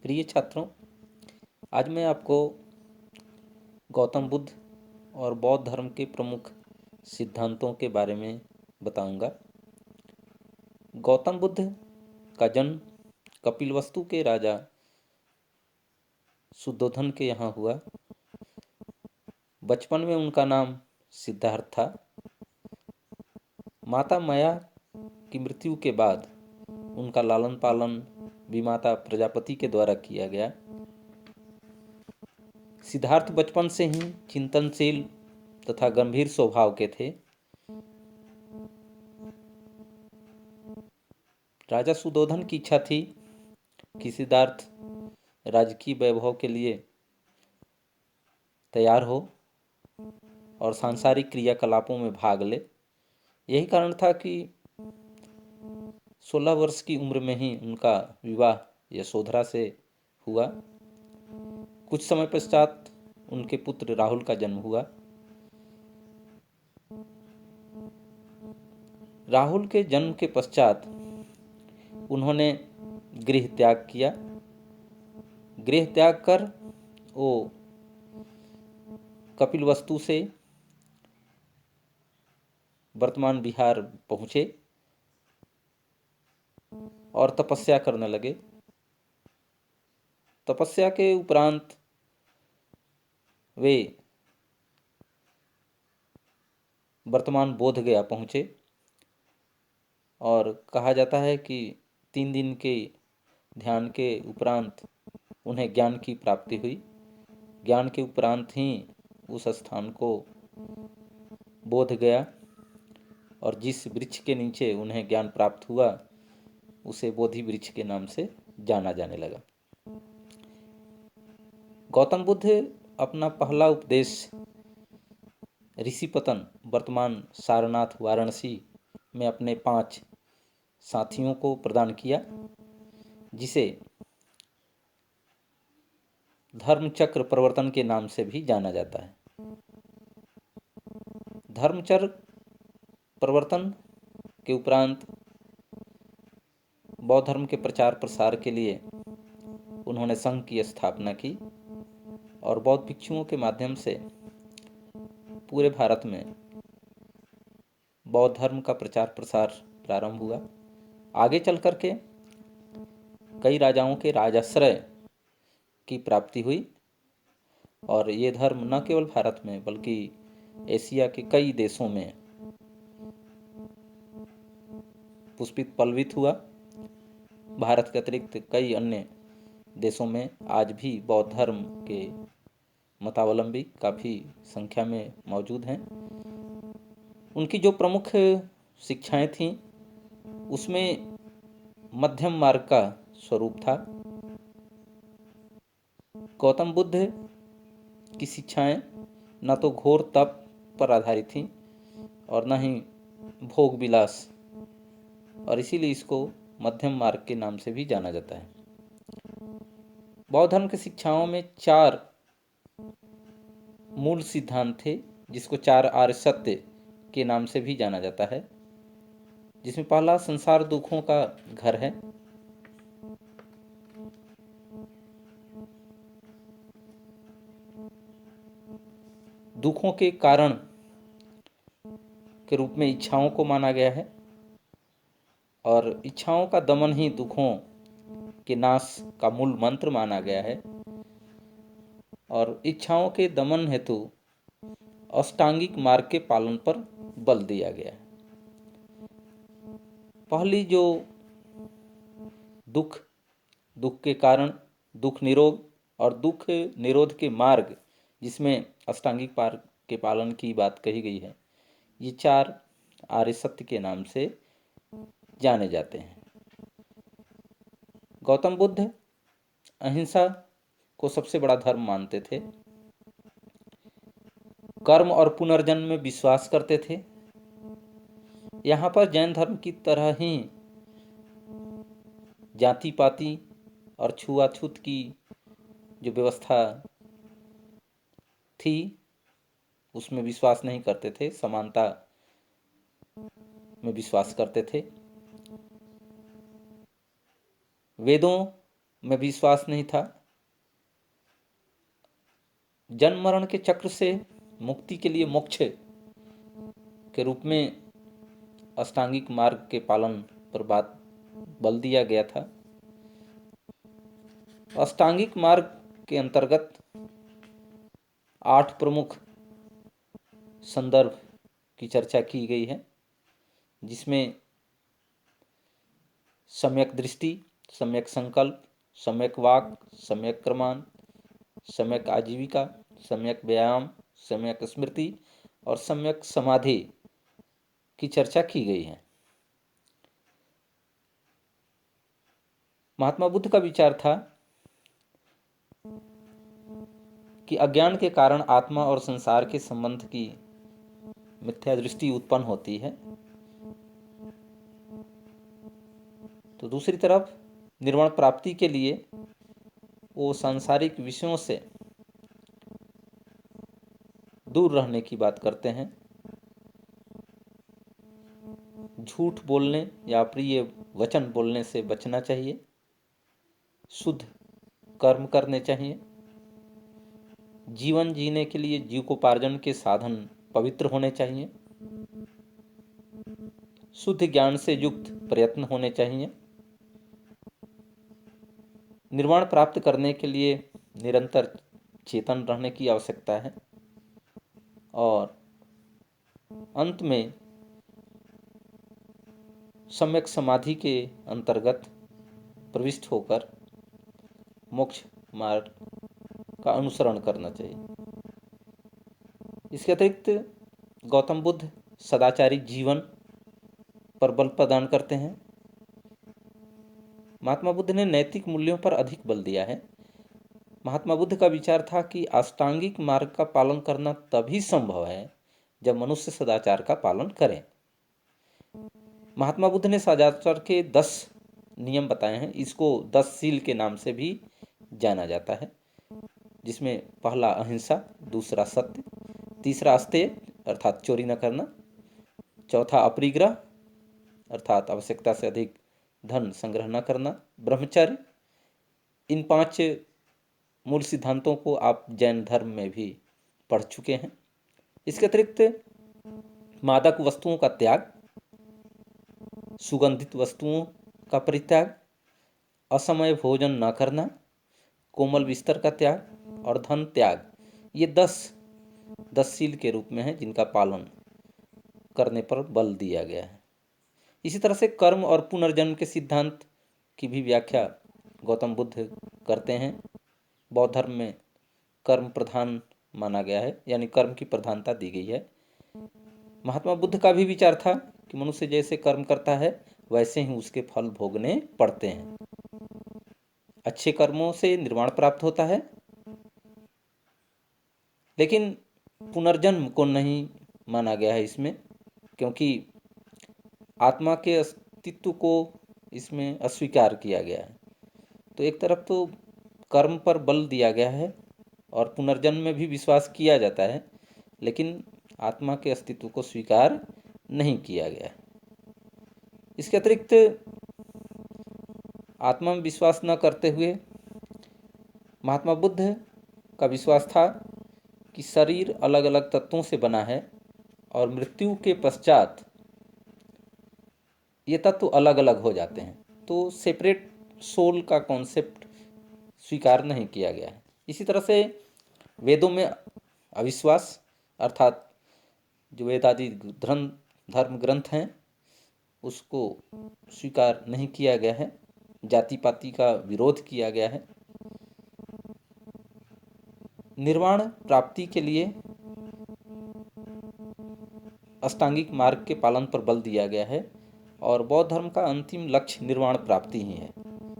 प्रिय छात्रों, आज मैं आपको गौतम बुद्ध और बौद्ध धर्म के प्रमुख सिद्धांतों के बारे में बताऊंगा। गौतम बुद्ध का जन्म कपिलवस्तु के राजा शुद्धोधन के यहाँ हुआ। बचपन में उनका नाम सिद्धार्थ था। माता माया की मृत्यु के बाद उनका लालन पालन विमाता प्रजापति के द्वारा किया गया। सिद्धार्थ बचपन से ही चिंतनशील तथा गंभीर स्वभाव के थे। राजा सुधोधन की इच्छा थी कि सिद्धार्थ राजकीय वैभव के लिए तैयार हो और सांसारिक क्रियाकलापों में भाग ले। यही कारण था कि 16 वर्ष की उम्र में ही उनका विवाह यशोधरा से हुआ। कुछ समय पश्चात उनके पुत्र राहुल का जन्म हुआ। राहुल के जन्म के पश्चात उन्होंने गृह त्याग किया। गृह त्याग कर वो कपिलवस्तु से वर्तमान बिहार पहुँचे और तपस्या करने लगे। तपस्या के उपरांत वे वर्तमान बोध गया पहुँचे और कहा जाता है कि 3 दिन के ध्यान के उपरांत उन्हें ज्ञान की प्राप्ति हुई। ज्ञान के उपरांत ही उस स्थान को बोध गया और जिस वृक्ष के नीचे उन्हें ज्ञान प्राप्त हुआ उसे बोधि वृक्ष के नाम से जाना जाने लगा। गौतम बुद्ध अपना पहला उपदेश ऋषिपतन वर्तमान सारनाथ वाराणसी में अपने 5 साथियों को प्रदान किया, जिसे धर्मचक्र प्रवर्तन के नाम से भी जाना जाता है। धर्मचक्र प्रवर्तन के उपरांत बौद्ध धर्म के प्रचार प्रसार के लिए उन्होंने संघ की स्थापना की और बौद्ध भिक्षुओं के माध्यम से पूरे भारत में बौद्ध धर्म का प्रचार प्रसार प्रारंभ हुआ। आगे चल कर के कई राजाओं के राजाश्रय की प्राप्ति हुई और ये धर्म न केवल भारत में बल्कि एशिया के कई देशों में पुष्पित पल्लवित हुआ। भारत के अतिरिक्त कई अन्य देशों में आज भी बौद्ध धर्म के मतावलंबी काफ़ी संख्या में मौजूद हैं। उनकी जो प्रमुख शिक्षाएं थीं उसमें मध्यम मार्ग का स्वरूप था। गौतम बुद्ध की शिक्षाएं न तो घोर तप पर आधारित थीं और न ही भोग विलास, और इसीलिए इसको मध्यम मार्ग के नाम से भी जाना जाता है। बौद्ध धर्म की शिक्षाओं में 4 मूल सिद्धांत थे, जिसको 4 आर्य सत्य के नाम से भी जाना जाता है, जिसमें पहला संसार दुखों का घर है। दुखों के कारण के रूप में इच्छाओं को माना गया है और इच्छाओं का दमन ही दुखों के नाश का मूल मंत्र माना गया है और इच्छाओं के दमन हेतु अष्टांगिक मार्ग के पालन पर बल दिया गया है। पहली जो दुख के कारण, दुख निरोध और दुख निरोध के मार्ग जिसमें अष्टांगिक मार्ग के पालन की बात कही गई है, ये 4 आर्य सत्य के नाम से जाने जाते हैं। गौतम बुद्ध अहिंसा को सबसे बड़ा धर्म मानते थे। कर्म और पुनर्जन्म में विश्वास करते थे। यहाँ पर जैन धर्म की तरह ही जाति पाति और छुआछूत की जो व्यवस्था थी उसमें विश्वास नहीं करते थे, समानता में विश्वास करते थे। वेदों में विश्वास नहीं था। जन्म मरण के चक्र से मुक्ति के लिए मोक्ष के रूप में अष्टांगिक मार्ग के पालन पर बल दिया गया था। अष्टांगिक मार्ग के अंतर्गत 8 प्रमुख संदर्भ की चर्चा की गई है, जिसमें सम्यक दृष्टि, सम्यक संकल्प, सम्यक वाक, सम्यक कर्मान, सम्यक आजीविका, सम्यक व्यायाम, सम्यक स्मृति और सम्यक समाधि की चर्चा की गई है। महात्मा बुद्ध का विचार था कि अज्ञान के कारण आत्मा और संसार के संबंध की मिथ्या दृष्टि उत्पन्न होती है, तो दूसरी तरफ निर्वाण प्राप्ति के लिए वो सांसारिक विषयों से दूर रहने की बात करते हैं। झूठ बोलने या अप्रिय वचन बोलने से बचना चाहिए, शुद्ध कर्म करने चाहिए, जीवन जीने के लिए जीविकोपार्जन के साधन पवित्र होने चाहिए, शुद्ध ज्ञान से युक्त प्रयत्न होने चाहिए, निर्वाण प्राप्त करने के लिए निरंतर चेतन रहने की आवश्यकता है और अंत में सम्यक समाधि के अंतर्गत प्रविष्ट होकर मोक्ष मार्ग का अनुसरण करना चाहिए। इसके अतिरिक्त गौतम बुद्ध सदाचारी जीवन पर बल प्रदान करते हैं। महात्मा बुद्ध ने नैतिक मूल्यों पर अधिक बल दिया है। महात्मा बुद्ध का विचार था कि अष्टांगिक मार्ग का पालन करना तभी संभव है जब मनुष्य सदाचार का पालन करे। महात्मा बुद्ध ने सदाचार के 10 नियम बताए हैं। इसको 10 सील के नाम से भी जाना जाता है, जिसमें पहला अहिंसा, दूसरा सत्य, तीसरा अस्तेय अर्थात चोरी न करना, चौथा अपरिग्रह अर्थात आवश्यकता से अधिक धन संग्रह न करना, ब्रह्मचर्य। इन 5 मूल सिद्धांतों को आप जैन धर्म में भी पढ़ चुके हैं। इसके अतिरिक्त मादक वस्तुओं का त्याग, सुगंधित वस्तुओं का परित्याग, असमय भोजन न करना, कोमल बिस्तर का त्याग और धन त्याग, ये 10 सील के रूप में है जिनका पालन करने पर बल दिया गया है। इसी तरह से कर्म और पुनर्जन्म के सिद्धांत की भी व्याख्या गौतम बुद्ध करते हैं। बौद्ध धर्म में कर्म प्रधान माना गया है, यानी कर्म की प्रधानता दी गई है। महात्मा बुद्ध का भी विचार था कि मनुष्य जैसे कर्म करता है वैसे ही उसके फल भोगने पड़ते हैं। अच्छे कर्मों से निर्वाण प्राप्त होता है, लेकिन पुनर्जन्म को नहीं माना गया है इसमें, क्योंकि आत्मा के अस्तित्व को इसमें अस्वीकार किया गया है। तो एक तरफ तो कर्म पर बल दिया गया है और पुनर्जन्म में भी विश्वास किया जाता है, लेकिन आत्मा के अस्तित्व को स्वीकार नहीं किया गया है। इसके अतिरिक्त आत्मा में विश्वास न करते हुए महात्मा बुद्ध का विश्वास था कि शरीर अलग अलग तत्वों से बना है और मृत्यु के पश्चात ये तत्व अलग अलग हो जाते हैं, तो सेपरेट सोल का कॉन्सेप्ट स्वीकार नहीं किया गया है। इसी तरह से वेदों में अविश्वास अर्थात जो वेद आदि धर्म ग्रंथ हैं उसको स्वीकार नहीं किया गया है, जाति पाति का विरोध किया गया है। निर्वाण प्राप्ति के लिए अष्टांगिक मार्ग के पालन पर बल दिया गया है और बौद्ध धर्म का अंतिम लक्ष्य निर्वाण प्राप्ति ही है।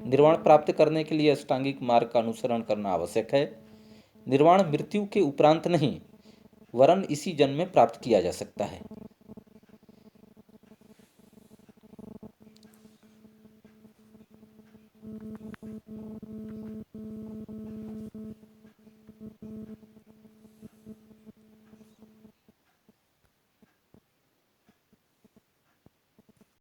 निर्वाण प्राप्त करने के लिए अष्टांगिक मार्ग का अनुसरण करना आवश्यक है। निर्वाण मृत्यु के उपरांत नहीं वरन इसी जन्म में प्राप्त किया जा सकता है।